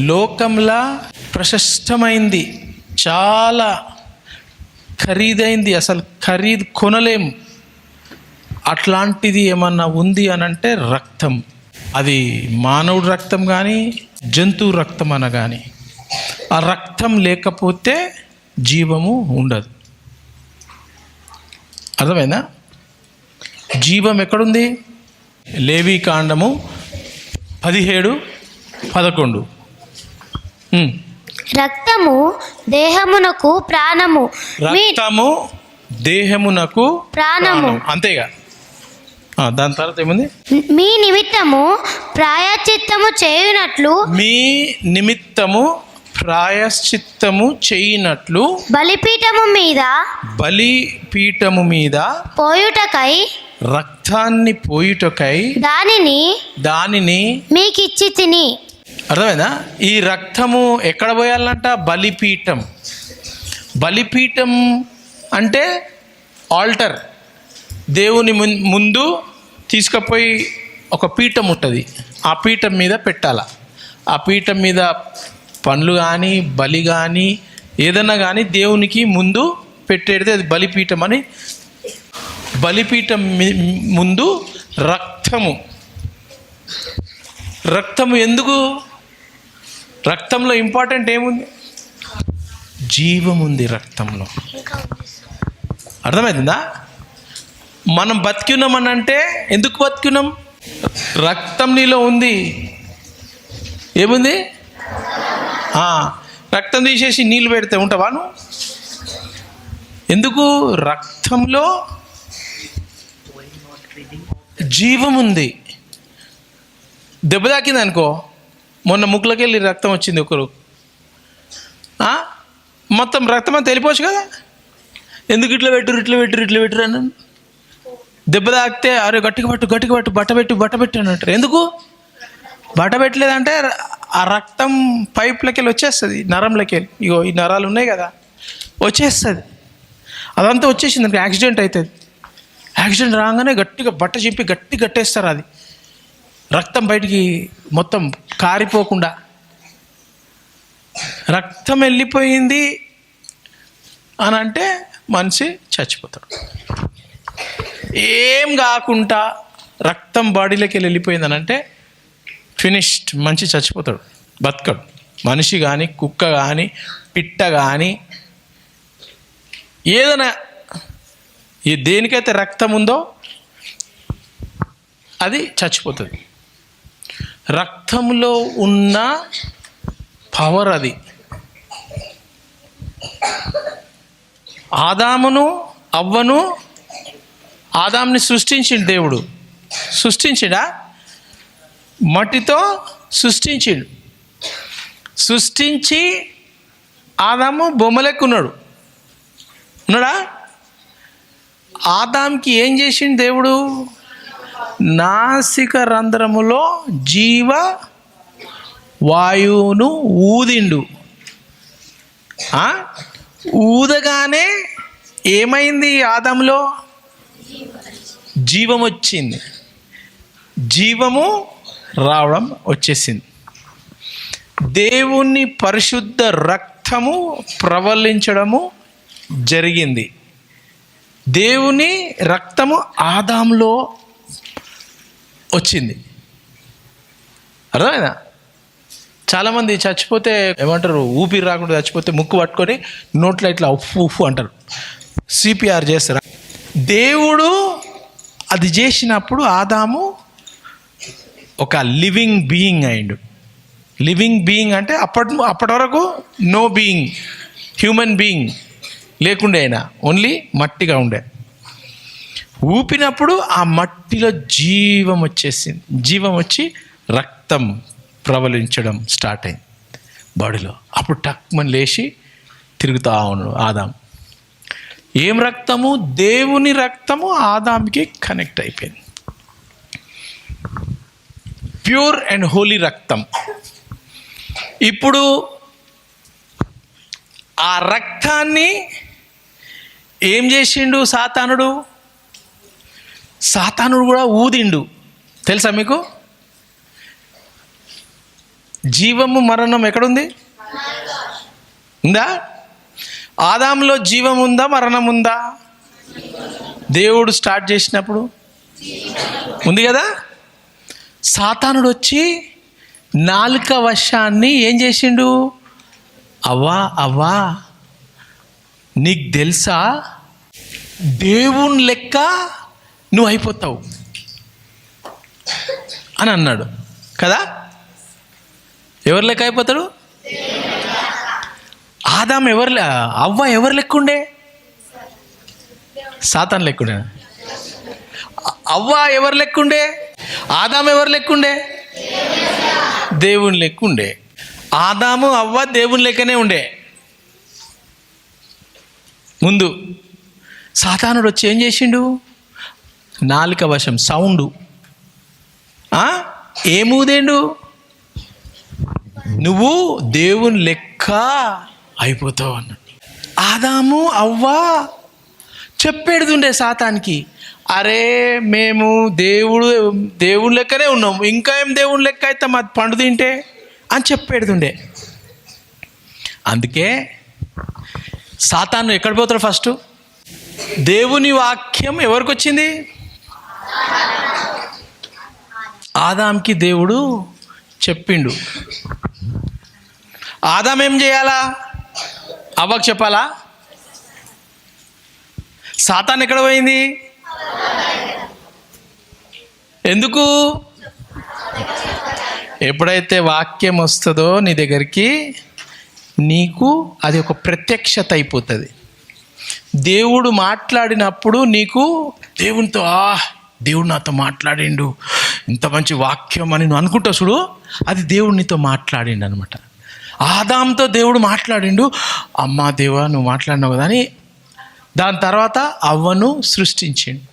లోకంలా ప్రశస్తమైంది, చాలా ఖరీదైంది, అసలు ఖరీదు కొనలేం. అట్లాంటిది ఏమన్నా ఉంది అని అంటే రక్తం. అది మానవుడి రక్తం కానీ జంతువు రక్తం అన కానీ, ఆ రక్తం లేకపోతే జీవము ఉండదు. అర్థమైందా? జీవం ఎక్కడుంది? లేవి కాండము 17:11. రక్తము దేహమునకు ప్రాణము. రక్తము దేహమునకు ప్రాణము. అంతేగా. దాని తర్వాత ఏముంది? మీ నిమిత్తము ప్రాయశ్చిత్తము చేయునట్లు, మీ నిమిత్తము ప్రాయశ్చిత్తము చేయునట్లు బలిపీఠము మీద పోయుటకై రక్తాన్ని పోయుటకై దానిని మీకిచ్చి తిని. అర్థమైందా? ఈ రక్తము ఎక్కడ పోయాలంట? బలిపీఠం. బలిపీఠం అంటే ఆల్టర్. దేవుని ముందు తీసుకుపోయి ఒక పీఠం ఉంటుంది, ఆ పీఠం మీద పెట్టాల. ఆ పీఠం మీద పండ్లు కానీ బలి కానీ ఏదన్నా కానీ దేవునికి ముందు పెట్టేది అది బలిపీఠం అని. బలిపీఠం ముందు రక్తము ఎందుకు? రక్తంలో ఇంపార్టెంట్ ఏముంది? జీవం ఉంది రక్తంలో. అర్థమవుతుందా? మనం బతికున్నామని అంటే ఎందుకు బతికున్నాం? రక్తం నీలో ఉంది. ఏముంది? రక్తం తీసేసి నీళ్ళు పెడితే ఉంటావా నువ్వు? ఎందుకు? రక్తంలో జీవం ఉంది. దెబ్బ తాకింది అనుకో, మొన్న ముక్కులకి వెళ్ళి రక్తం వచ్చింది ఒకరు, మొత్తం రక్తం అంతా వెళ్ళిపోవచ్చు కదా. ఎందుకు ఇట్లా పెట్టురు అని దెబ్బ తాకితే అరే గట్టిగా పట్టు బట్ట పెట్టు అని అంటారు. ఎందుకు బట్ట పెట్టలేదంటే ఆ రక్తం పైప్లకి వెళ్ళి వచ్చేస్తుంది, నరంలోకి వెళ్ళి. ఇగో ఈ నరాలు ఉన్నాయి కదా, వచ్చేస్తుంది. అదంతా వచ్చేసింది అనుకో, యాక్సిడెంట్ అవుతుంది. యాక్సిడెంట్ రాగానే గట్టిగా బట్ట చింపి కట్టేస్తారు. అది రక్తం బయటికి మొత్తం కారిపోకుండా. రక్తం వెళ్ళిపోయింది అని అంటే మనిషి చచ్చిపోతాడు. ఏం కాకుండా రక్తం బాడీలోకి వెళ్ళిపోయింది అని అంటే ఫినిష్డ్, మనిషి చచ్చిపోతాడు, బతకడు. మనిషి కానీ కుక్క కానీ పిట్ట కానీ ఏదైనా దేనికైతే రక్తం ఉందో అది చచ్చిపోతుంది. రక్తంలో ఉన్న పవర్ అది. ఆదాముని సృష్టించిండు దేవుడు. సృష్టించిడా? మట్టితో సృష్టించిండు. సృష్టించి ఆదాము బొమ్మలెక్కున్నాడా? ఆదాంకి ఏం చేసిండు దేవుడు? నాసిక రంధ్రములో జీవ వాయువును ఊదిండు. ఊదగానే ఏమైంది? ఆదాంలో జీవం వచ్చింది. జీవము రావడం వచ్చేసింది. దేవుని పరిశుద్ధ రక్తము ప్రవహించడము జరిగింది. దేవుని రక్తము ఆదాంలో వచ్చింది. అర్థమైనా? చాలామంది చచ్చిపోతే ఏమంటారు, ఊపిరి రాకుండా చచ్చిపోతే ముక్కు పట్టుకొని నోట్లో ఇట్లా ఉఫ్ఫు అంటారు, సిపిఆర్ చేస్తారు. దేవుడు అది చేసినప్పుడు ఆదాము ఒక లివింగ్ బీయింగ్ అయిండు. లివింగ్ బీయింగ్ అంటే అప్పటి వరకు నో బీయింగ్, హ్యూమన్ బీయింగ్ లేకుండే, అయినా ఓన్లీ మట్టిగా ఉండే. ఊపినప్పుడు ఆ మట్టిలో జీవం వచ్చేసింది. జీవం వచ్చి రక్తం ప్రవహించడం స్టార్ట్ అయింది బాడీలో. అప్పుడు టక్మని లేచి తిరుగుతా ఉన్నాడు ఆదాం. ఏం రక్తము? దేవుని రక్తము ఆదాంకి కనెక్ట్ అయిపోయింది. ప్యూర్ అండ్ హోలీ రక్తం. ఇప్పుడు ఆ రక్తాన్ని ఏం చేసిండు సాతానుడు? సాతానుడు కూడా ఊదిండు. తెలుసా మీకు? జీవము మరణం ఎక్కడుంది? ఉందా? ఆదాంలో జీవం ఉందా, మరణం ఉందా? దేవుడు స్టార్ట్ చేసినప్పుడు ఉంది కదా. సాతానుడు వచ్చి నాలుక వశాన్ని ఏం చేసిండు? అవ్వా నీకు తెలుసా, దేవుని లెక్క నువ్వు అయిపోతావు అని అన్నాడు కదా. ఎవరి లెక్క అయిపోతాడు? ఆదాం అవ్వ ఎవరి లెక్క ఉండే? సాతాను లెక్కుండే. అవ్వ ఎవరి లెక్కుండే? ఆదాం ఎవరి లెక్కుండే? దేవుని లెక్కుండే. ఆదాము అవ్వ దేవుని లెక్కనే ఉండే. ముందు సాతానుడు వచ్చి ఏం చేసిండు? నాలుక వశం, సౌండు ఏమూదేండు? నువ్వు దేవుని లెక్క అయిపోతావు అన్నాడు. ఆదాము అవ్వ చెప్పేడుతుండే సాతానికి, అరే మేము దేవుని లెక్కనే ఉన్నాం, ఇంకా ఏం దేవుని లెక్క అయితే మా పండు తింటే అని చెప్పేడుతుండే. అందుకే సాతాను ఎక్కడ పోతాడు? ఫస్ట్ దేవుని వాక్యం ఎవరికి వచ్చింది? ఆదాంకి దేవుడు చెప్పిండు. ఆదాం ఏం చేయాలా? అవ్వకు చెప్పాలా? సాతాన్ ఎక్కడ పోయింది? ఎందుకు? ఎప్పుడైతే వాక్యం వస్తుందో నీ దగ్గరికి, నీకు అది ఒక ప్రత్యక్షత అయిపోతుంది. దేవుడు మాట్లాడినప్పుడు నీకు దేవునితో దేవుడు నాతో మాట్లాడిండు, ఇంత మంచి వాక్యం అని నువ్వు అనుకుంటావు చూడు, అది దేవుడు నీతో మాట్లాడిండు అనమాట. ఆదాంతో దేవుడు మాట్లాడిండు, అమ్మా దేవా నువ్వు మాట్లాడినావు కదా అని. దాని తర్వాత అవ్వను సృష్టించిండు.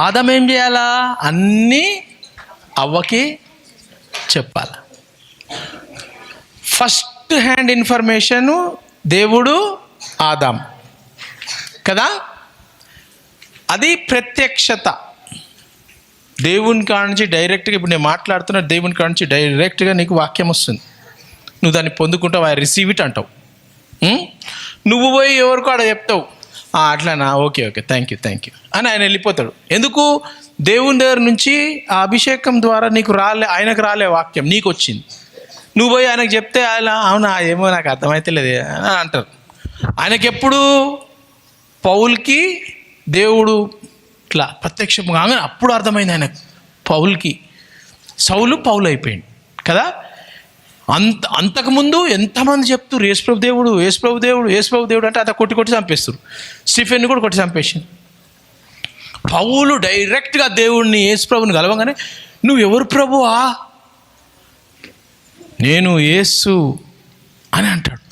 ఆదాం ఏం చేయాలా? అన్నీ అవ్వకి చెప్పాల. ఫస్ట్ హ్యాండ్ ఇన్ఫర్మేషను దేవుడు ఆదాం కదా. అది ప్రత్యక్షత. దేవుని కాడ నుంచి డైరెక్ట్గా, ఇప్పుడు నేను మాట్లాడుతున్నా, దేవుని కాడ నుంచి డైరెక్ట్గా నీకు వాక్యం వస్తుంది. నువ్వు దాన్ని పొందుకుంటావు, ఐ రిసీవ్ ఇట్ అంటావు. నువ్వు పోయి ఎవరికో ఆడ చెప్తావు, అట్లానా, ఓకే థ్యాంక్ యూ అని ఆయన వెళ్ళిపోతాడు. ఎందుకు? దేవుని దగ్గర నుంచి ఆ అభిషేకం ద్వారా నీకు ఆయనకు రాలే వాక్యం, నీకు వచ్చింది. నువ్వు పోయి ఆయనకు చెప్తే ఆయన అవునా ఏమో నాకు అర్థమైతే లేదు అని అంటారు. ఆయనకి ఎప్పుడు? పౌల్కి దేవుడు ఇట్లా ప్రత్యక్షంగా అప్పుడు అర్థమైంది ఆయనకు. పౌల్కి పౌలు అయిపోయింది కదా. అంతకుముందు ఎంతమంది చెప్తారు యేసుప్రభు దేవుడు అంటే అత కొట్టి చంపేస్తారు. స్టీఫెన్ని కూడా కొట్టి చంపేసింది. పౌలు డైరెక్ట్గా దేవుడిని, యేసుప్రభుని కలవగానే, నువ్వు ఎవరు ప్రభువా? నేను యేసు అని అంటాడు.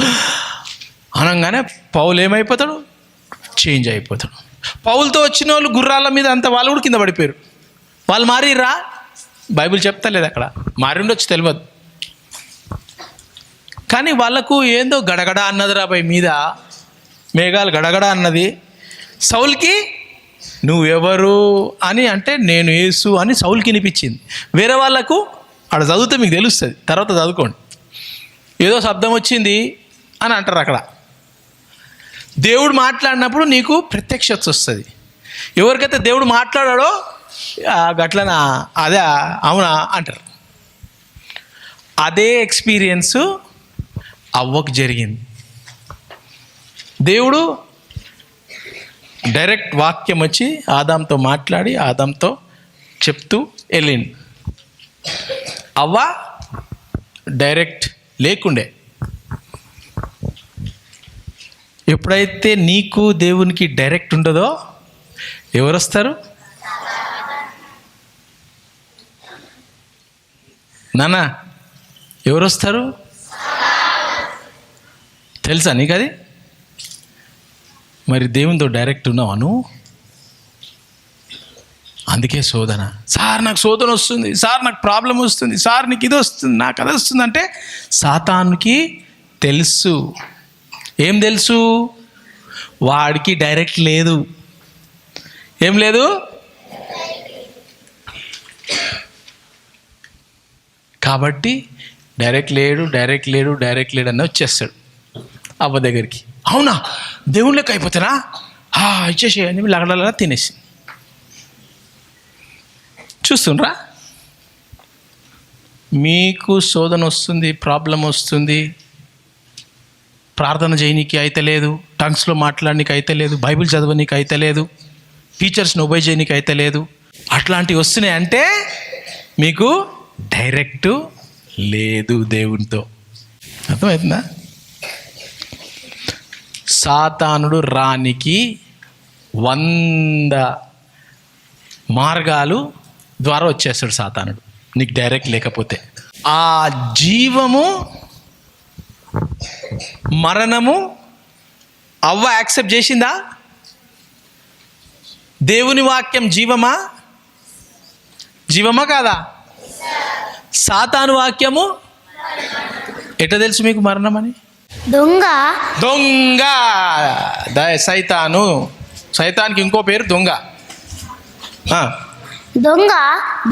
అనగానే పౌలు ఏమైపోతాడు? చేంజ్ అయిపోతాడు. పౌలతో వచ్చిన వాళ్ళు గుర్రాల మీద అంత వాళ్ళు కూడా కింద పడిపోయారు. వాళ్ళు మారిర్రా? బైబిల్ చెప్తా లేదు అక్కడ. మారి ఉండొచ్చు, తెలియదు. కానీ వాళ్ళకు ఏందో గడగడ అన్నది రాబాయి మీద, మేఘాలు గడగడ అన్నది. సౌల్కి నువ్వెవరు అని అంటే నేను యేసు అని సౌల్కి వినిపించింది. వేరే వాళ్ళకు అక్కడ చదివితే మీకు తెలుస్తుంది, తర్వాత చదువుకోండి. ఏదో శబ్దం వచ్చింది అని అంటారు అక్కడ. దేవుడు మాట్లాడినప్పుడు నీకు ప్రత్యక్షత వస్తుంది. ఎవరికైతే దేవుడు మాట్లాడాడో గట్లనా, అదే అవునా అంటారు. అదే ఎక్స్పీరియన్సు అవ్వకు జరిగింది. దేవుడు డైరెక్ట్ వాక్యం వచ్చి ఆదాంతో మాట్లాడి ఆదాంతో చెప్తూ వెళ్ళింది. అవ్వ డైరెక్ట్ లేకుండే. ఎప్పుడైతే నీకు దేవునికి డైరెక్ట్ ఉండదో ఎవరు వస్తారు? నాన్న ఎవరు వస్తారు? తెలుసా నీకు అది? మరి దేవునితో డైరెక్ట్ ఉన్నావా నువ్వు? అందుకే శోధన. సార్ నాకు శోధన వస్తుంది, సార్ నాకు ప్రాబ్లం వస్తుంది, సార్ నీకు ఇది వస్తుంది, నాకు అది వస్తుంది అంటే సాతానుకి తెలుసు. ఏం తెలుసు? వాడికి డైరెక్ట్ లేదు. ఏం లేదు? కాబట్టి డైరెక్ట్ లేడు అని వచ్చేస్తాడు అవ్వ దగ్గరికి. అవునా, దేవుని లెక్క అయిపోతానా, ఇచ్చేసేయని లగడలా తినేసి. చూస్తుండ్రా, మీకు శోధన వస్తుంది, ప్రాబ్లం వస్తుంది, ప్రార్థన చేయనీకి అయితే లేదు, టంగ్స్లో మాట్లాడనీకి అయితే లేదు, బైబిల్ చదవనీకి అయితే లేదు, టీచర్స్ని ఒబే చేయనీకి అయితే లేదు. అట్లాంటివి వస్తున్నాయి అంటే మీకు డైరెక్ట్ లేదు దేవునితో. అర్థమవుతుందా? సాతానుడు రానికి 100 మార్గాలు ద్వారా వచ్చేస్తాడు సాతానుడు నీకు డైరెక్ట్ లేకపోతే. ఆ జీవము మరణము అవ్వ యాక్సెప్ట్ చేసిందా? దేవుని వాక్యం జీవమా కాదా? సాతాను వాక్యము ఎట్లా తెలుసు మీకు మరణం అని? దొంగ సైతానికి ఇంకో పేరు దొంగ.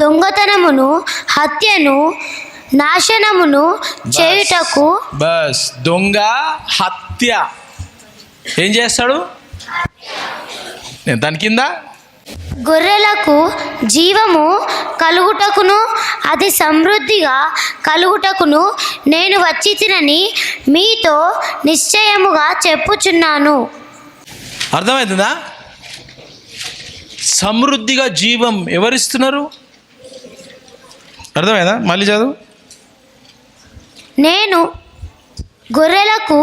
దొంగతనమును, హత్యను, నాశనమును చేయుటకు. బస్, దొంగ హత్య ఏం చేస్తాడు? దాని కింద గొర్రెలకు జీవము కలుగుటకును అది సమృద్ధిగా కలుగుటకును నేను వచ్చి తినని మీతో నిశ్చయముగా చెప్పుచున్నాను. అర్థమవుతుందా? సమృద్ధిగా జీవం ఎవరిస్తున్నారు? అర్థమైందా? మళ్ళీ చదువు. నేను గొర్రెలకు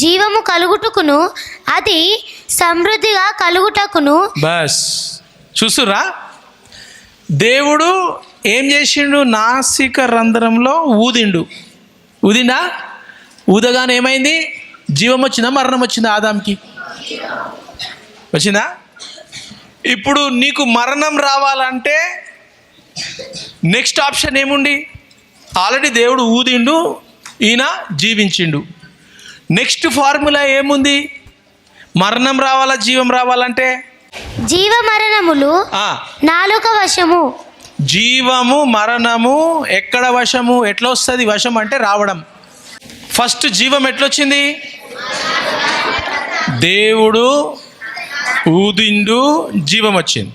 జీవము కలుగుటకును అది సమృద్ధిగా కలుగుటకును. బస్, చూస్తురా, దేవుడు ఏం చేసిండు? నాసిక రంధ్రంలో ఊదిండా? ఊదగానే ఏమైంది? జీవం వచ్చిందా, మరణం వచ్చిందా? ఆదాంకి వచ్చిందా? ఇప్పుడు నీకు మరణం రావాలంటే నెక్స్ట్ ఆప్షన్ ఏముంది? ఆల్రెడీ దేవుడు ఊదిండు, ఈయన జీవించిండు. నెక్స్ట్ ఫార్ములా ఏముంది? మరణం రావాలా, జీవం రావాలంటే? జీవ మరణములు నాలుక వశము. జీవము మరణము ఎక్కడ వశము? ఎట్లా వస్తుంది వశం అంటే? రావడం. ఫస్ట్ జీవం ఎట్లొచ్చింది? దేవుడు ఊదిండు, జీవం వచ్చింది.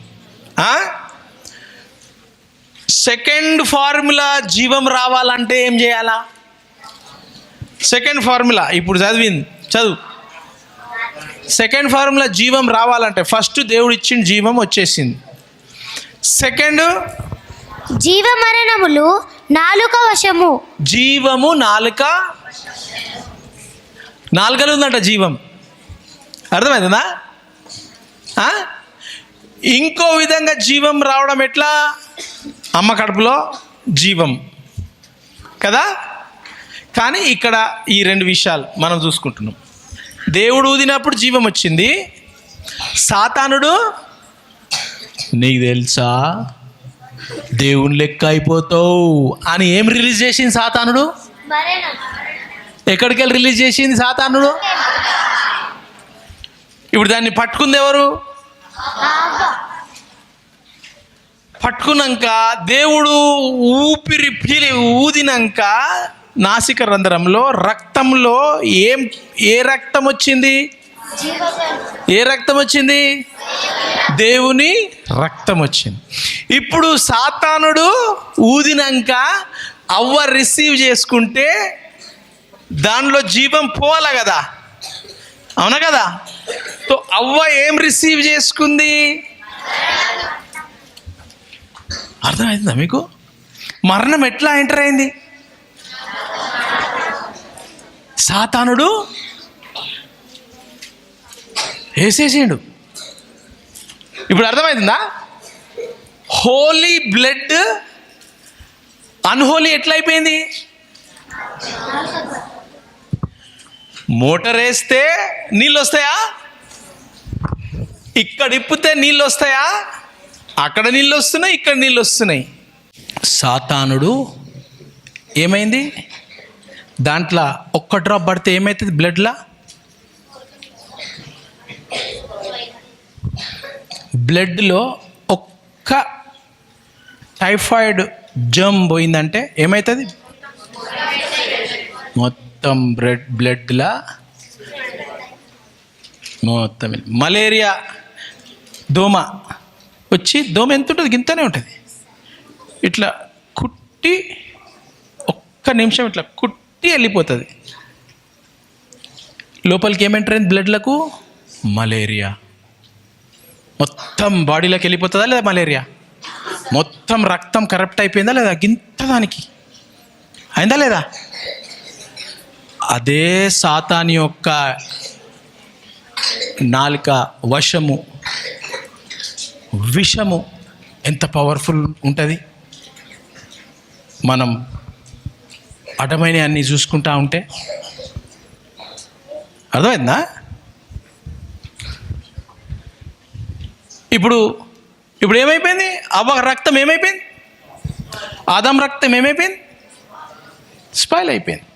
సెకండ్ ఫార్ములా జీవం రావాలంటే ఏం చేయాలా? సెకండ్ ఫార్ములా ఇప్పుడు చదువు. సెకండ్ ఫార్ములా జీవం రావాలంటే ఫస్ట్ దేవుడు ఇచ్చిన జీవం వచ్చేసింది. సెకండ్ జీవ మరణములు నాలుక వశము. జీవము నాలుకలు ఉందంట జీవం. అర్థమవుతుందా? ఇంకో విధంగా జీవం రావడం ఎట్లా? అమ్మ కడుపులో జీవం కదా. కానీ ఇక్కడ ఈ 2 విషయాలు మనం చూసుకుంటున్నాం. దేవుడు ఊదినప్పుడు జీవం వచ్చింది. సాతానుడు నీకు తెలుసా దేవుని లెక్క అయిపోతావు అని ఏం రిలీజ్ చేసింది సాతానుడు? ఎక్కడికి వెళ్ళి రిలీజ్ చేసింది సాతానుడు? ఇప్పుడు దాన్ని పట్టుకుంది ఎవరు? పట్టుకున్నాక దేవుడు ఊపిరి ఊదినాక నాసిక రంధ్రంలో రక్తంలో ఏ రక్తం వచ్చింది? ఏ రక్తం వచ్చింది? దేవుని రక్తం వచ్చింది. ఇప్పుడు సాతానుడు ఊదినాక అవ్వ రిసీవ్ చేసుకుంటే దానిలో జీవం పోవాలి కదా, అవునా కదా? తో అవ్వ ఏం రిసీవ్ చేసుకుంది? అర్థమవుతుందా మీకు? మరణం ఎట్లా ఎంటర్ అయింది? సాతానుడు వేసేసిండు. ఇప్పుడు అర్థమవుతుందా? హోలీ బ్లడ్ అన్హోలీ ఎట్లా అయిపోయింది? మోటార్ వేస్తే నీళ్ళు వస్తాయా? ఇక్కడ ఇప్పితే నీళ్ళు వస్తాయా? అక్కడ నీళ్ళు వస్తున్నాయి, ఇక్కడ నీళ్ళు వస్తున్నాయి. సాతానుడు ఏమైంది? దాంట్లో ఒక్క డ్రాప్ పడితే ఏమవుతుంది? బ్లడ్లో ఒక్క టైఫాయిడ్ జర్మ్ పోయిందంటే ఏమవుతుంది? మొత్తం బ్లడ్లా మొత్తం మలేరియా దోమ వచ్చి, దోమ ఎంత ఉంటుంది గింతనే ఉంటుంది, ఇట్లా కుట్టి ఒక్క నిమిషం ఇట్లా కుట్టి వెళ్ళిపోతుంది. లోపలికి ఏమంటారు బ్లడ్లకు? మలేరియా. మొత్తం బాడీలోకి వెళ్ళిపోతుందా లేదా మలేరియా? మొత్తం రక్తం కరప్ట్ అయిపోయిందా లేదా? గింత దానికి అయిందా లేదా? అదే సాతాను యొక్క నాలుక వశము, విషము ఎంత పవర్ఫుల్ ఉంటుంది. మనం అడ్డమైన అన్నీ చూసుకుంటా ఉంటే అర్థమైందా? ఇప్పుడు ఏమైపోయింది? అవ్వ రక్తం ఏమైపోయింది? ఆదాం రక్తం ఏమైపోయింది? స్పాయిల్ అయిపోయింది.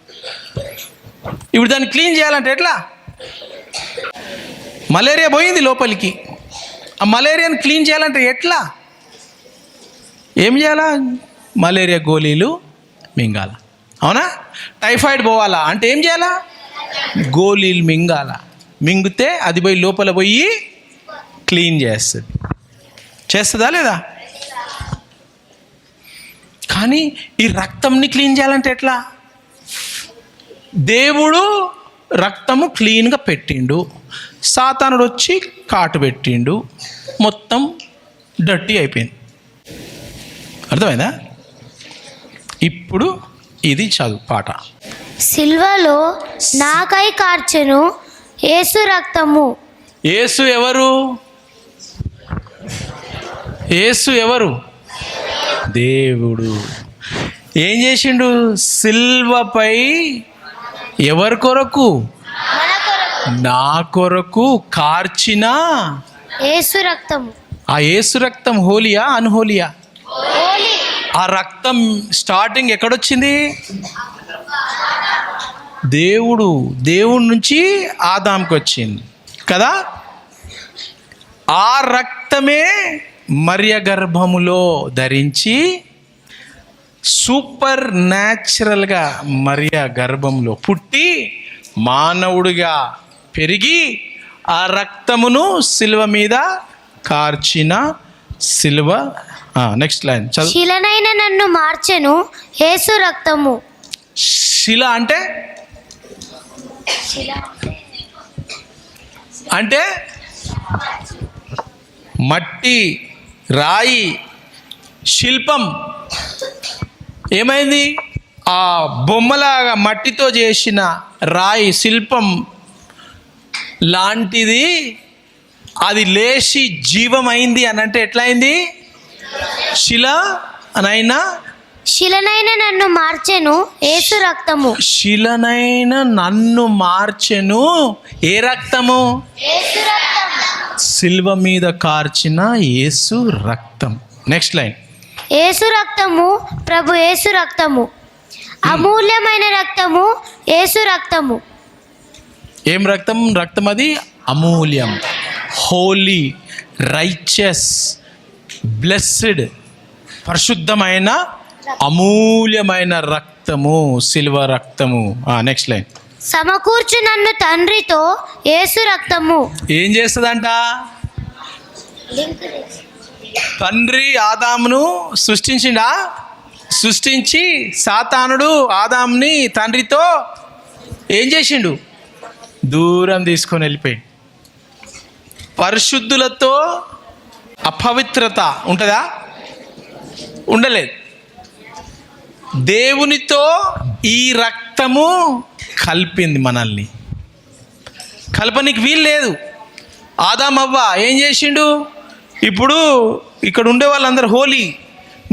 ఇప్పుడు దాన్ని క్లీన్ చేయాలంటే ఎట్లా? మలేరియా పోయింది లోపలికి, ఆ మలేరియాని క్లీన్ చేయాలంటే ఎట్లా? ఏం చేయాలా? మలేరియా గోళీలు మింగాల, అవునా? టైఫాయిడ్ పోవాలా అంటే ఏం చేయాలా? గోళీలు మింగాల. మింగితే అది పోయి లోపల పోయి క్లీన్ చేస్తుందా లేదా? కానీ ఈ రక్తంని క్లీన్ చేయాలంటే ఎట్లా? దేవుడు రక్తము క్లీన్గా పెట్టిండు, సాతానుడు వచ్చి కాటు పెట్టిండు, మొత్తం డర్టీ అయిపోయింది. అర్థమైందా? ఇప్పుడు ఇది చదువు పాట. సిల్వలో నాకై కార్చెను యేసు రక్తము. యేసు ఎవరు? యేసు ఎవరు? దేవుడు. ఏం చేసిండు? సిల్వపై ఎవరి కొరకు? నా కొరకు కార్చిన యేసు రక్తము. ఆ యేసు రక్తం హోలియా అన్హోలియా? ఆ రక్తం స్టార్టింగ్ ఎక్కడొచ్చింది? దేవుడి నుంచి ఆదాంకి వచ్చింది కదా. ఆ రక్తమే మరియ గర్భములో ధరించి సూపర్ న్యాచురల్గా మరియ గర్భంలో పుట్టి మానవుడిగా పెరిగి ఆ రక్తమును సిలువ మీద కార్చిన సిలువ. నెక్స్ట్ లైన్ చదువు. శిలనైన నన్ను మార్చెను యేసు రక్తము. శిల అంటే మట్టి, రాయి, శిల్పం. ఏమైంది? ఆ బొమ్మలాగా మట్టితో చేసిన రాయి శిల్పం లాంటిది అది లేచి జీవమైంది అని అంటే ఎట్లయింది? శిలనైన నన్ను మార్చెను యేసు రక్తము. శిలనైన నన్ను మార్చెను ఏ రక్తము? సిల్వ మీద కార్చిన యేసు రక్తం. Next line. యేసు రక్తము ప్రభు యేసు రక్తము, అమూల్యమైన రక్తము యేసు రక్తము. ఏం రక్తం? రక్తం అది అమూల్యం, హోలీ, రైచస్, బ్లెస్డ్, పరిశుద్ధమైన అమూల్యమైన రక్తము, సిల్వ రక్తము. Next line. సమకూర్చు నన్ను తండ్రితో యేసు రక్తము. ఏం చేస్తుందంట? తండ్రి ఆదామును సృష్టించిండా? సృష్టించి సాతానుడు ఆదాముని తండ్రితో ఏం చేసిండు? దూరం తీసుకొని వెళ్ళిపోయి. పరిశుద్ధులతో అపవిత్రత ఉంటుందా? ఉండలేదు. దేవునితో ఈ రక్తము కలిపింది మనల్ని. కలపనికి వీలు లేదు. ఆదాం అవ్వ ఏం చేసిండు? ఇప్పుడు ఇక్కడ ఉండే వాళ్ళందరూ హోలీ,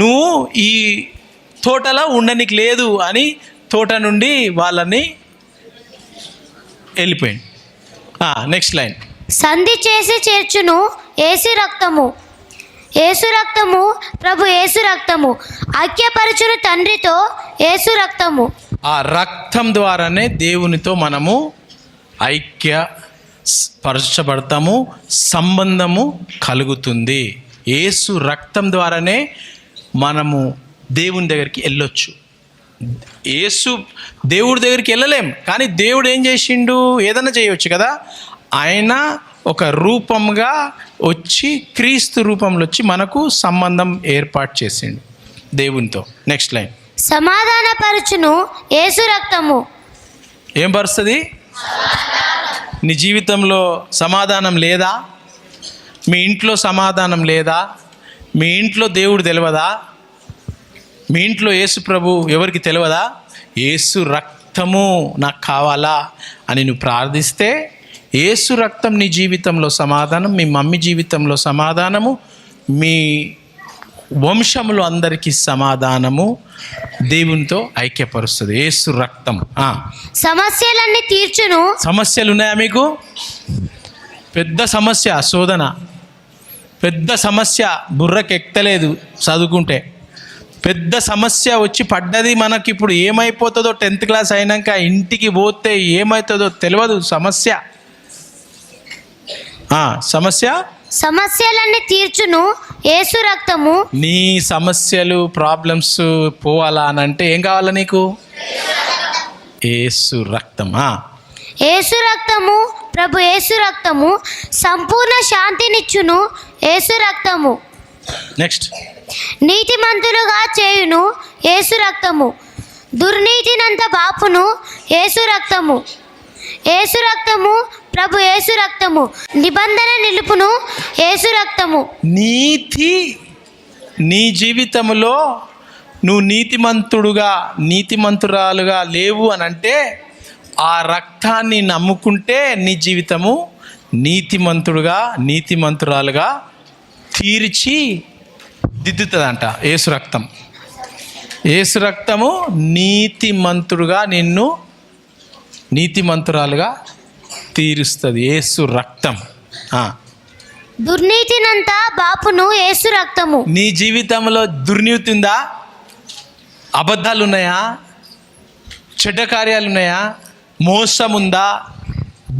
నువ్వు ఈ తోటలో ఉండనికి లేదు అని తోట నుండి వాళ్ళని వెళ్ళిపోయింది. Next line. సంధి చేసి చేర్చును యేసు రక్తము. యేసు రక్తము ప్రభు యేసు రక్తము, ఐక్యపరచును తండ్రితో యేసు రక్తము. ఆ రక్తం ద్వారానే దేవునితో మనము పరచబడతాము, సంబంధము కలుగుతుంది. యేసు రక్తం ద్వారానే మనము దేవుని దగ్గరికి వెళ్ళొచ్చు. యేసు దేవుడి దగ్గరికి వెళ్ళలేం, కానీ దేవుడు ఏం చేసిండు? ఏదైనా చేయవచ్చు కదా. ఆయన ఒక రూపంగా వచ్చి, క్రీస్తు రూపంలో వచ్చి మనకు సంబంధం ఏర్పాటు చేసిండు దేవునితో. Next line. సమాధానపరచును యేసు రక్తము. ఏం పరుస్తుంది? నీ జీవితంలో సమాధానం లేదా? మీ ఇంట్లో సమాధానం లేదా? మీ ఇంట్లో దేవుడు తెలియదా? మీ ఇంట్లో యేసు ప్రభు ఎవరికి తెలియదా? యేసు రక్తము నాకు కావాలా అని నువ్వు ప్రార్థిస్తే యేసు రక్తం నీ జీవితంలో సమాధానం, మీ మమ్మీ జీవితంలో సమాధానము, మీ వంశములో అందరికీ సమాధానము దేవునితో ఐక్యపరుస్తుంది యేసు రక్తం. సమస్యలన్నీ తీర్చును. సమస్యలు ఉన్నాయా మీకు? పెద్ద సమస్య శోధన, పెద్ద సమస్య, బుర్రకు ఎక్కలేదు చదువుకుంటే. పెద్ద సమస్య వచ్చి పడ్డది మనకి. ఇప్పుడు ఏమైపోతుందో 10th క్లాస్ అయినాక ఇంటికి పోతే ఏమవుతుందో తెలియదు. సమస్యలన్నీ తీర్చును యేసు రక్తము. నీ సమస్యలు, ప్రాబ్లమ్స్ పోవాలా అని అంటే ఏం కావాలా నీకు? యేసు రక్తం. యేసు రక్తము, ప్రభు యేసు రక్తము సంపూర్ణ శాంతినిచ్చును యేసు రక్తము. నెక్స్ట్. నీతిమంతులుగా చేయును యేసు రక్తము, దుర్నీతినంత బాపును యేసు రక్తము. యేసు రక్తము, ప్రభు యేసు రక్తము నిబంధన నిలుపును యేసు రక్తము. నీతి నీ జీవితంలో నువ్వు నీతిమంతుడుగా, నీతిమంతురాలుగా లేవు అని అంటే ఆ రక్తాన్ని నమ్ముకుంటే నీ జీవితము నీతిమంతుడుగా, నీతిమంతురాలుగా తీర్చి దిద్దుతుందంట యేసు రక్తం. యేసు రక్తము నీతిమంతుడుగా, నిన్ను నీతిమంతురాలుగా తీరుస్తుంది యేసు రక్తం. దుర్నీతినంతా బాపును యేసు రక్తము. నీ జీవితంలో దుర్నీతి ఉందా? అబద్ధాలు ఉన్నాయా? చెడ్డ కార్యాలు ఉన్నాయా? మోసం ఉందా?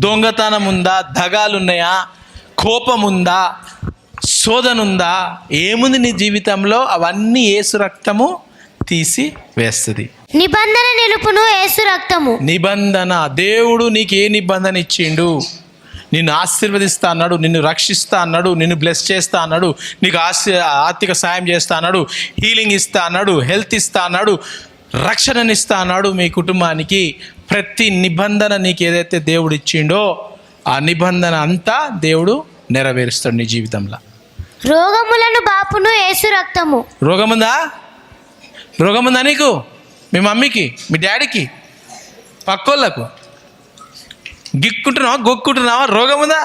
దొంగతనం ఉందా? దగాలు ఉన్నాయా? కోపం ఉందా? శోధన ఉందా? ఏముంది నీ జీవితంలో? అవన్నీ యేసు రక్తము తీసి వేస్తుంది. నిబంధన నిలుపును యేసు రక్తము. నిబంధన. దేవుడు నీకు ఏ నిబంధన ఇచ్చిండు? నిన్ను ఆశీర్వదిస్తా అన్నాడు, నిన్ను రక్షిస్తా అన్నాడు, నిన్ను బ్లెస్ చేస్తా అన్నాడు, నీకు ఆర్థిక సాయం చేస్తా అన్నాడు, హీలింగ్ ఇస్తా అన్నాడు, హెల్త్ ఇస్తా అన్నాడు, రక్షణనిస్తా అన్నాడు. మీ కుటుంబానికి ప్రతి నిబంధన నీకు ఏదైతే దేవుడు ఇచ్చిండో ఆ నిబంధన అంతా దేవుడు నెరవేరుస్తాడు నీ జీవితంలో. రోగములను బాపును యేసు రక్తము. రోగముందా? రోగముందా నీకు? మీ మమ్మీకి, మీ డాడీకి, పక్కోళ్ళకు గిక్కుంటున్నావా, గొక్కుంటున్నావా? రోగముందా?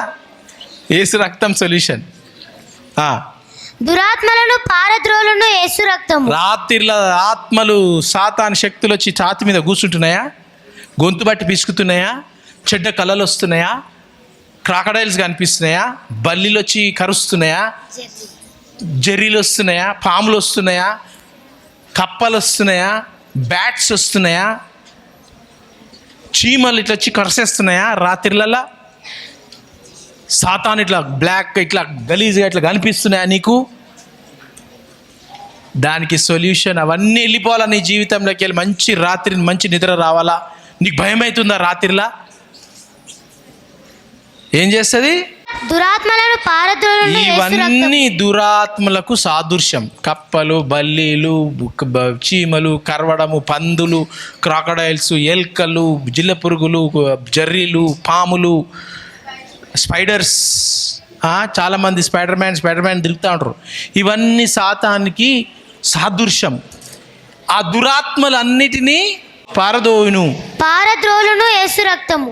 యేసు రక్తం సొల్యూషన్. దురాత్మలను పారద్రోలును యేసు రక్తము. రాత్రిల ఆత్మలు, సాతాను శక్తులు వచ్చి ఛాతి మీద కూర్చుంటున్నాయా? గొంతు బట్టి పిసుకుతున్నాయా? చెడ్డ కళలు వస్తున్నాయా? క్రాకడైల్స్ కనిపిస్తున్నాయా? బల్లిలు వచ్చి కరుస్తున్నాయా? జర్రీలు వస్తున్నాయా? పాములు వస్తున్నాయా? కప్పలు వస్తున్నాయా? బ్యాట్స్ వస్తున్నాయా? చీమలు ఇట్లా వచ్చి కరిసేస్తున్నాయా? రాత్రిలలా సాతాను ఇట్లా బ్లాక్, ఇట్లా గలీజ్గా ఇట్లా కనిపిస్తున్నాయా నీకు? దానికి సొల్యూషన్ అవన్నీ వెళ్ళిపోవాలా నీ జీవితంలోకి వెళ్ళి. మంచి రాత్రి మంచి నిద్ర రావాలా? నీకు భయం అవుతుందా రాత్రిలా? ఏం చేస్తుంది? దురాత్మలను పారద్రోలును యేసు రక్తము. ఇవన్నీ దురాత్మలకు సాదృశ్యం. కప్పలు, బల్లీలు, చీమలు, కరవడము, పందులు, క్రాకడైల్స్, ఎల్కలు, జిల్ల పురుగులు, జర్రీలు, పాములు, స్పైడర్స్. చాలామంది స్పైడర్ మ్యాన్ తిరుగుతూ ఉంటారు. ఇవన్నీ సాతానికి సాదృశ్యం. ఆ దురాత్మలన్నిటినీ పారద్రోలును యేసు రక్తము.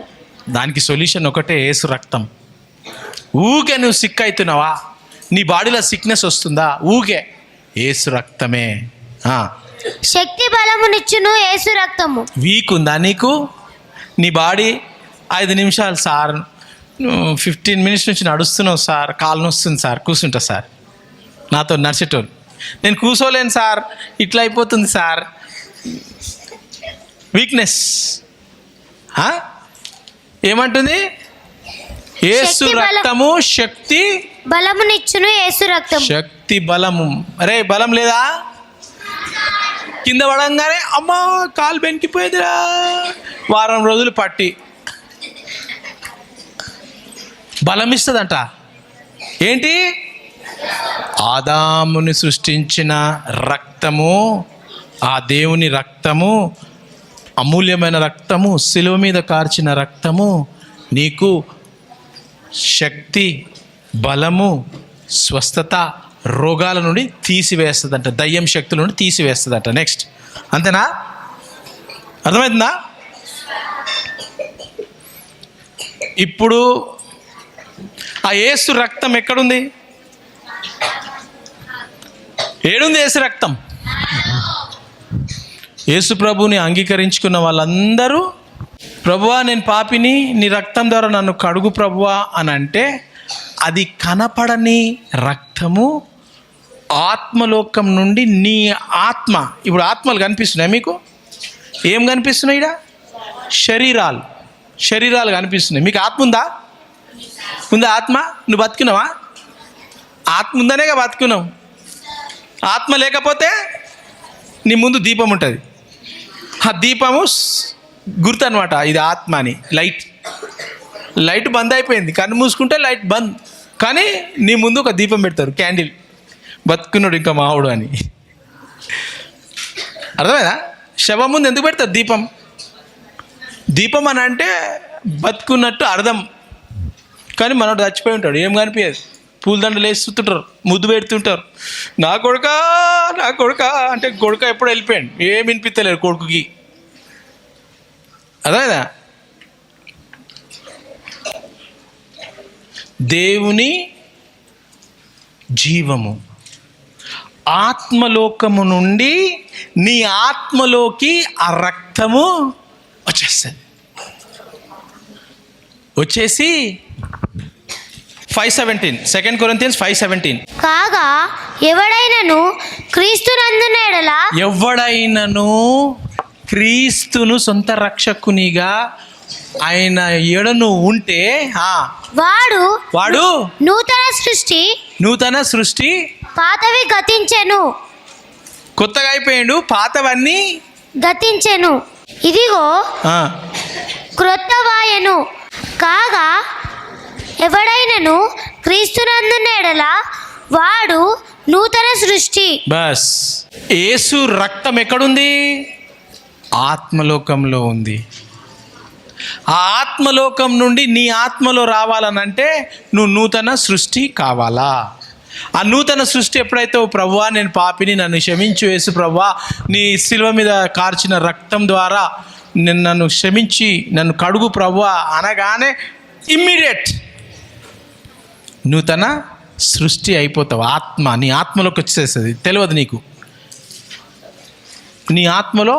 దానికి సొల్యూషన్ ఒకటే, యేసు రక్తం. ఊకే నువ్వు సిక్ అవుతున్నావా? నీ బాడీలో సిక్నెస్ వస్తుందా? ఊకే యేసు రక్తమే. శక్తి బలమునిచ్చును యేసు రక్తము. వీక్ ఉందా నీకు? నీ బాడీ 5 నిమిషాలు సార్, 15 మినిట్స్ నుంచి నడుస్తున్నావు సార్, కాలు నొస్తుంది సార్, కూర్చుంటా సార్, నాతో నడిచేటోళ్ళు. నేను కూర్చోలేను సార్, ఇట్లా అయిపోతుంది సార్. వీక్నెస్. ఏమంటుంది? యేసు రక్తము శక్తి బలమునిచ్చును యేసు రక్తము. శక్తి బలము. అరే బలం లేదా? కింద పడంగానే అమ్మా కాలు బెనికిపోయిందిరా, వారం రోజులు పట్టి బలం ఇస్తుందంట. ఏంటి? ఆదాముని సృష్టించిన రక్తము, ఆ దేవుని రక్తము, అమూల్యమైన రక్తము, శిలువ మీద కార్చిన రక్తము నీకు శక్తి, బలము, స్వస్థత, రోగాల నుండి తీసివేస్తుందంట, దయ్యం శక్తుల నుండి తీసివేస్తుందంట. నెక్స్ట్, అంతేనా? అర్థమవుతుందా? ఇప్పుడు ఆ యేసు రక్తం ఎక్కడుంది? ఏడుంది యేసు రక్తం? యేసు ప్రభుని అంగీకరించుకున్న వాళ్ళందరూ, ప్రభువా నేను పాపిని, నీ రక్తం ద్వారా నన్ను కడుగు ప్రభువా అని అంటే, అది కనపడని రక్తము ఆత్మలోకం నుండి నీ ఆత్మ. ఇప్పుడు ఆత్మలు కనిపిస్తున్నాయి మీకు? ఏం కనిపిస్తున్నాయి? ఇక్కడ శరీరాలు కనిపిస్తున్నాయి. మీకు ఆత్మ ఉందా? ఉందా ఆత్మ? నువ్వు బతుకున్నావా? ఆత్మ ఉందనేగా బతుకున్నావు. ఆత్మ లేకపోతే నీ ముందు దీపం ఉంటుంది. ఆ దీపము గుర్తు అనమాట, ఇది ఆత్మ అని. లైట్ బంద్ అయిపోయింది, కన్ను మూసుకుంటే లైట్ బంద్, కానీ నీ ముందు ఒక దీపం పెడతారు, క్యాండిల్. బతుకున్నాడు ఇంకా మావుడు అని. అర్థమైనా? శవం ముందు ఎందుకు పెడతారు దీపం? దీపం అని అంటే బతుకున్నట్టు అర్థం. కానీ మనోడు చచ్చిపోయి ఉంటాడు, ఏం కనిపించదు. పూలదండలు వేస్తుంటారు, ముద్దు పెడుతుంటారు, నా కొడుక అంటే కొడుక ఎప్పుడు వెళ్ళిపోయాడు, ఏం వినిపించలేరు కొడుకుకి. అదేనా? దేవుని జీవము ఆత్మలోకము నుండి నీ ఆత్మలోకి ఆ రక్తము వచ్చేస్తుంది. వచ్చేసి 5:17 2 Corinthians 5:17 కాగా ఎవడైనను క్రీస్తును సొంత రక్షకునిగా ఆయన ఎడను ఉంటే వాడు నూతన సృష్టి, పాతవి గతించెను, కొత్తగా అయిపోయాడు, పాతవన్నీ గతించెను, ఇదిగో క్రొత్తవాయెను. కాగా ఎవడైనను క్రీస్తునందున్న ఎడల వాడు నూతన సృష్టి. బస్. యేసు రక్తం ఎక్కడుంది? ఆత్మలోకంలో ఉంది. ఆ ఆత్మలోకం నుండి నీ ఆత్మలో రావాలనంటే నువ్వు నూతన సృష్టి కావాలా? ఆ నూతన సృష్టి ఎప్పుడైతే, ఓ ప్రభువా నేను పాపిని, నన్ను క్షమించు యేసు ప్రభువా, నీ శిలువ మీద కార్చిన రక్తం ద్వారా నన్ను క్షమించి నన్ను కడుగు ప్రభువా అనగానే ఇమ్మీడియట్ నూతన సృష్టి అయిపోతావు. నీ ఆత్మలోకి వచ్చేస్తుంది. తెలియదు నీకు, నీ ఆత్మలో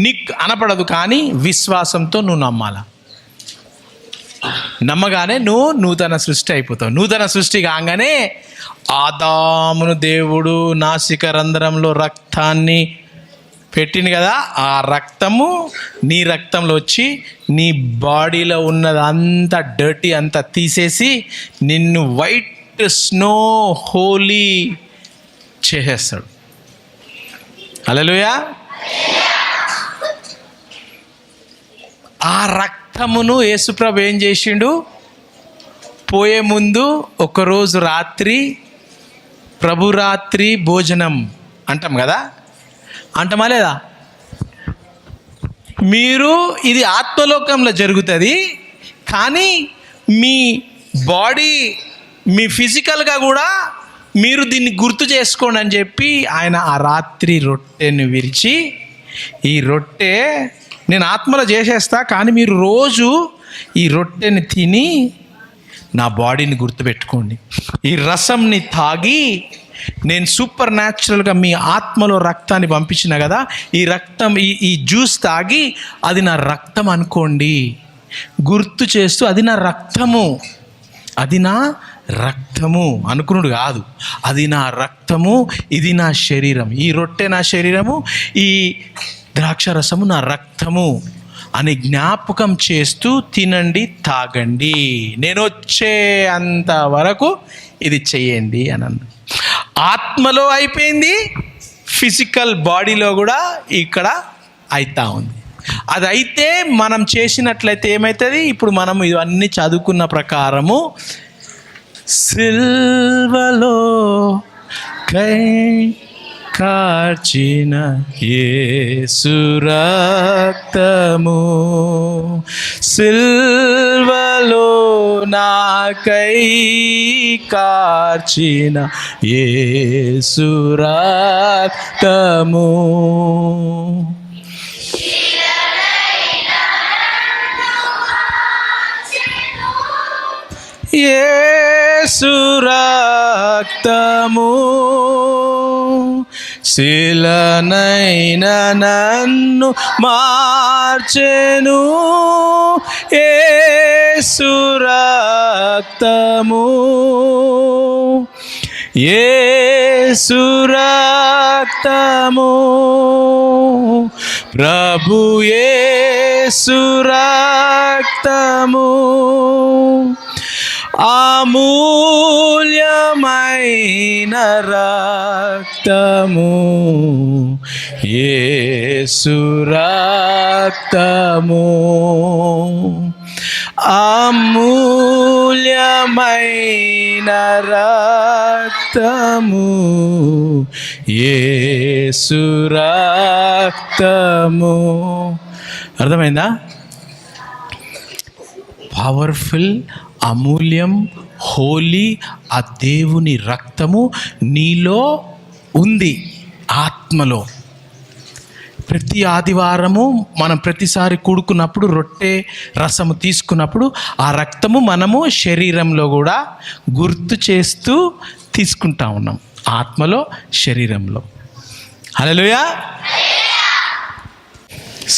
నీకు అనపడదు, కానీ విశ్వాసంతో నువ్వు నమ్మాల. నమ్మగానే నువ్వు నూతన సృష్టి అయిపోతావు. నూతన సృష్టి కాగానే ఆదామును దేవుడు నాసిక రంధ్రంలో రక్తాన్ని పెట్టింది కదా, ఆ రక్తము నీ రక్తంలో వచ్చి నీ బాడీలో ఉన్నది అంతా డర్టీ అంతా తీసేసి నిన్ను వైట్ స్నో హోలీ చేసేస్తాడు. హల్లెలూయా. ఆ రక్తమును యేసుప్రభు ఏం చేసిండు? పోయే ముందు ఒకరోజు రాత్రి ప్రభురాత్రి భోజనం అంటాం కదా, అంటమా లేదా? మీరు ఇది ఆత్మలోకంలో జరుగుతుంది, కానీ మీ బాడీ, మీ ఫిజికల్గా కూడా మీరు దీన్ని గుర్తు చేసుకోండి అని చెప్పి ఆయన ఆ రాత్రి రొట్టెను విరిచి, ఈ రొట్టె నేను ఆత్మలో చేసేస్తా, కానీ మీరు రోజు ఈ రొట్టెని తిని నా బాడీని గుర్తుపెట్టుకోండి. ఈ రసంని తాగి నేను సూపర్ న్యాచురల్గా మీ ఆత్మలో రక్తాన్ని పంపించిన కదా, ఈ రక్తం ఈ జ్యూస్ తాగి అది నా రక్తం అనుకోండి, గుర్తు చేస్తూ అది నా రక్తము, అది నా రక్తము అనుకున్నాడు కాదు, అది నా రక్తము, ఇది నా శరీరం, ఈ రొట్టె నా శరీరము, ఈ ద్రాక్షరసము నా రక్తము అని జ్ఞాపకం చేస్తూ తినండి, తాగండి, నేను వచ్చే అంత వరకు ఇది చెయ్యండి అని అన్నాడు. ఆత్మలో అయిపోయింది, ఫిజికల్ బాడీలో కూడా ఇక్కడ అవుతా ఉంది. అది అయితే మనం చేసినట్లయితే ఏమవుతుంది? ఇప్పుడు మనం ఇవన్నీ చదువుకున్న ప్రకారము సిల్వలో కార్చిన యేసు రక్తము, సిల్వలో నాకై కార్చిన యేసు రక్తము, యేసు రక్తము శిలనైన నన్ను మార్చెను, యేసు రక్తము, యేసు రక్తము, ప్రభు యేసు రక్తము, అమూల్యమైన రక్తము, యేసు రక్తము, అమూల్యమైన రక్తము, యేసు రక్తము. అర్థమైందా? పవర్ఫుల్, అమూల్యం, హోలీ ఆ దేవుని రక్తము నీలో ఉంది, ఆత్మలో. ప్రతి ఆదివారము మనం ప్రతిసారి కూడుకున్నప్పుడు రొట్టె రసము తీసుకున్నప్పుడు ఆ రక్తము మనము శరీరంలో కూడా గుర్తు చేస్తూ తీసుకుంటా ఉన్నాం, ఆత్మలో, శరీరంలో. హల్లెలూయా.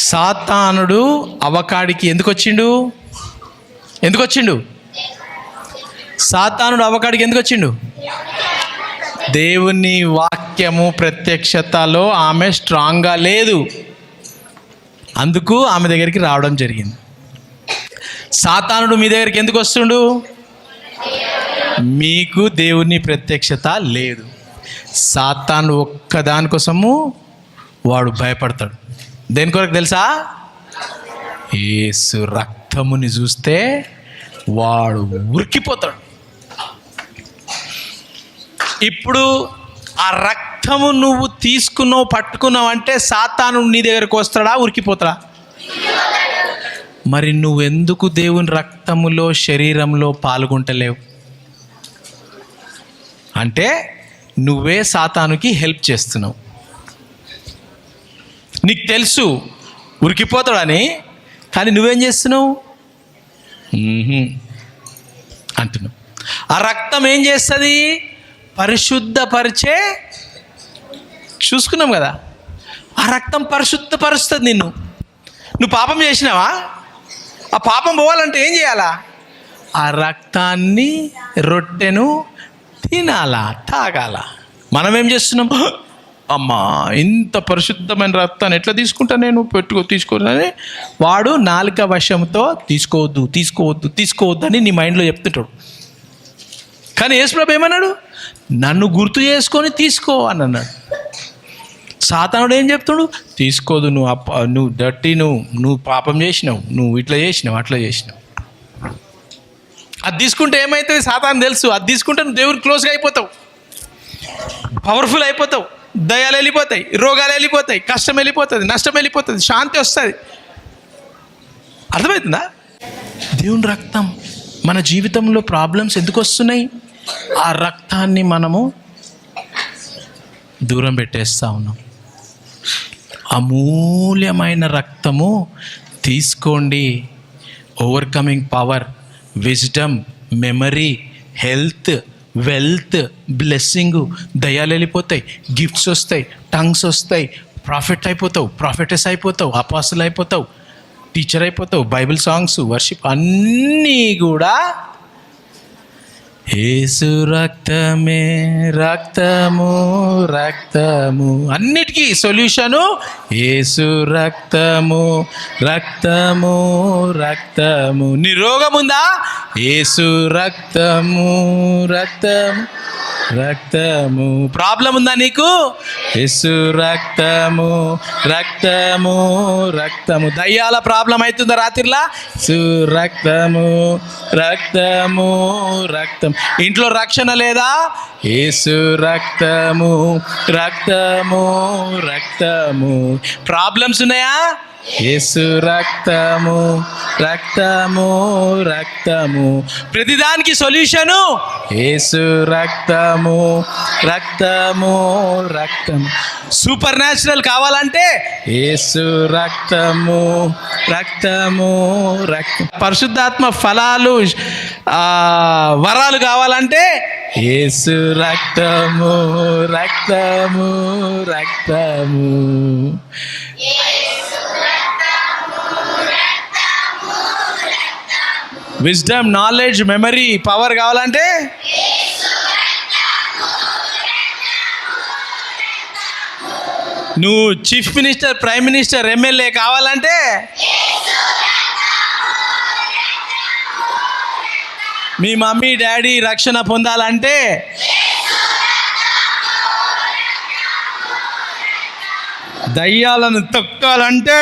సాతానుడు అవకాడికి ఎందుకు వచ్చిండు? సాతానుడు అవకాడికి ఎందుకు వచ్చిండు? దేవుని వాక్యము ప్రత్యక్షతలో ఆమె స్ట్రాంగ్గా లేదు, అందుకు ఆమె దగ్గరికి రావడం జరిగింది. సాతానుడు మీ దగ్గరికి ఎందుకు వస్తుండు? మీకు దేవుని ప్రత్యక్షత లేదు. సాతాను ఒక్కదానికోసము వాడు భయపడతాడు. దేని కొరకు తెలుసా? యేసు రక్తముని చూస్తే వాడు ఉరికిపోతాడు. ఇప్పుడు ఆ రక్తము నువ్వు తీసుకున్నావు, పట్టుకున్నావు అంటే సాతాను నీ దగ్గరకు వస్తాడా, ఉరికిపోతాడా? మరి నువ్వెందుకు దేవుని రక్తములో, శరీరంలో పాల్గొంటలేవు? అంటే నువ్వే సాతానుకి హెల్ప్ చేస్తున్నావు. నీకు తెలుసు ఉరికిపోతాడని, కానీ నువ్వేం చేస్తున్నావు అంటున్నావు. ఆ రక్తం ఏం చేస్తుంది? పరిశుద్ధపరిచే, చూసుకున్నాం కదా, ఆ రక్తం పరిశుద్ధపరుస్తుంది నిన్ను. నువ్వు పాపం చేసినావా? ఆ పాపం పోవాలంటే ఏం చేయాలా? ఆ రక్తాన్ని, రొట్టెను తినాలా, తాగాల. మనం ఏం చేస్తున్నాం? అమ్మా ఇంత పరిశుద్ధమైన రక్తాన్ని ఎట్లా తీసుకుంటా నేను, తీసుకోని వాడు నాలుక వశంతో తీసుకోవద్దు అని నీ మైండ్లో చెప్తుంటాడు. కానీ యేసుప్రభు ఏమన్నాడు? నన్ను గుర్తు చేసుకొని తీసుకో అని అన్నాడు. సాతానుడు ఏం చెప్తాడు? తీసుకోదు, నువ్వు డర్టీ, నువ్వు పాపం చేసినావు, నువ్వు ఇట్లా చేసినావు, అట్లా చేసినావు. అది తీసుకుంటే ఏమవుతుంది? సాతాను తెలుసు, అది తీసుకుంటే నువ్వు దేవుడికి క్లోజ్గా అయిపోతావు, పవర్ఫుల్ అయిపోతావు, దయాలు వెళ్ళిపోతాయి, రోగాలు వెళ్ళిపోతాయి, కష్టం వెళ్ళిపోతుంది, నష్టం వెళ్ళిపోతుంది, శాంతి వస్తుంది. అర్థమవుతుందా? దేవుని రక్తం మన జీవితంలో ప్రాబ్లమ్స్ ఎందుకు వస్తున్నాయి? ఆ రక్తాన్ని మనము దూరం పెట్టేస్తూ ఉన్నాం. అమూల్యమైన రక్తము తీసుకోండి. Overcoming power, wisdom, memory, health, wealth, blessing, దయాలు వెళ్ళిపోతాయి, గిఫ్ట్స్ వస్తాయి, టంగ్స్ వస్తాయి, ప్రాఫిట్ అయిపోతావు, ప్రాఫిటెస్ అయిపోతావు, అపాస్తులు అయిపోతావు, టీచర్ అయిపోతావు, బైబిల్ సాంగ్స్, వర్షిప్ అన్నీ కూడా యేసు రక్తమే, రక్తము, రక్తము, అన్నిటికీ సొల్యూషను యేసు రక్తము, రక్తము, రక్తము. నీ రోగం ఉందా? యేసు రక్తము, రక్తము, రక్తము. ప్రాబ్లం ఉందా నీకు? యేసు రక్తము, రక్తము, రక్తము. దయ్యాల ప్రాబ్లం అవుతుందా రాత్రిలా? యేసు రక్తము, రక్తము, రక్తం. ఇంట్లో రక్షణ లేదా? యేసు రక్తము, రక్తము, రక్తము. ప్రాబ్లమ్స్ ఉన్నాయా? యేసు రక్తము, రక్తము, రక్తము. ప్రతిదానికి సొల్యూషను యేసు రక్తము, రక్తము, రక్తము. సూపర్ న్యాచురల్ కావాలంటే యేసు రక్తము, రక్తము, రక్తం. పరిశుద్ధాత్మ ఫలాలు వరాలు కావాలంటే యేసు రక్తము, రక్తము, రక్తము. విజ్డమ్, నాలెడ్జ్, మెమరీ, పవర్ కావాలంటే నువ్వు chief minister, prime minister, MLA కావాలంటే మీ మమ్మీ డాడీ రక్షణ పొందాలంటే దయ్యాలను తొక్కాలంటే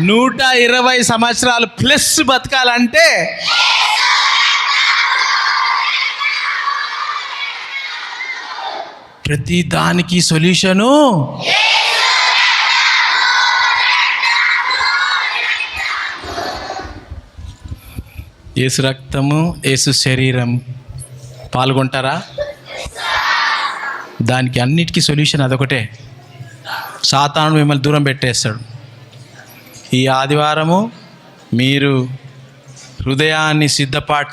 120 సంవత్సరాలు ప్లస్ బతకాలంటే ప్రతి దానికి సొల్యూషను యేసు రక్తము, యేసు శరీరం. పాల్గొంటారా? దానికి అన్నిటికీ సొల్యూషన్ అదొకటే. సాతాను మిమ్మల్ని దూరం పెట్టేస్తాడు. ఈ ఆదివారము మీరు హృదయాన్ని సిద్ధపాటు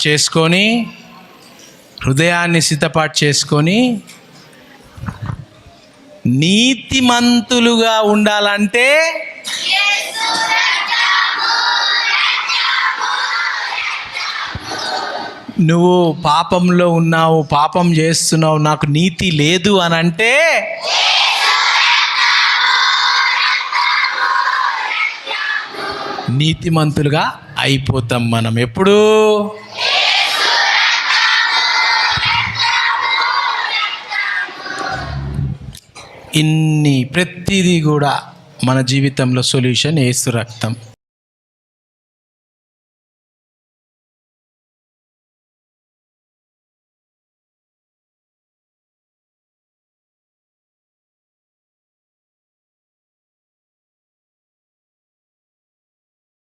చేసుకొని నీతిమంతులుగా ఉండాలంటే నువ్వు పాపంలో ఉన్నావు, పాపం చేస్తున్నావు, నాకు నీతి లేదు అని అంటే నీతిమంతులుగా అయిపోతాం మనం. ఎప్పుడు? ప్రతిదీ కూడా మన జీవితంలో సొల్యూషన్ యేసు రక్తం.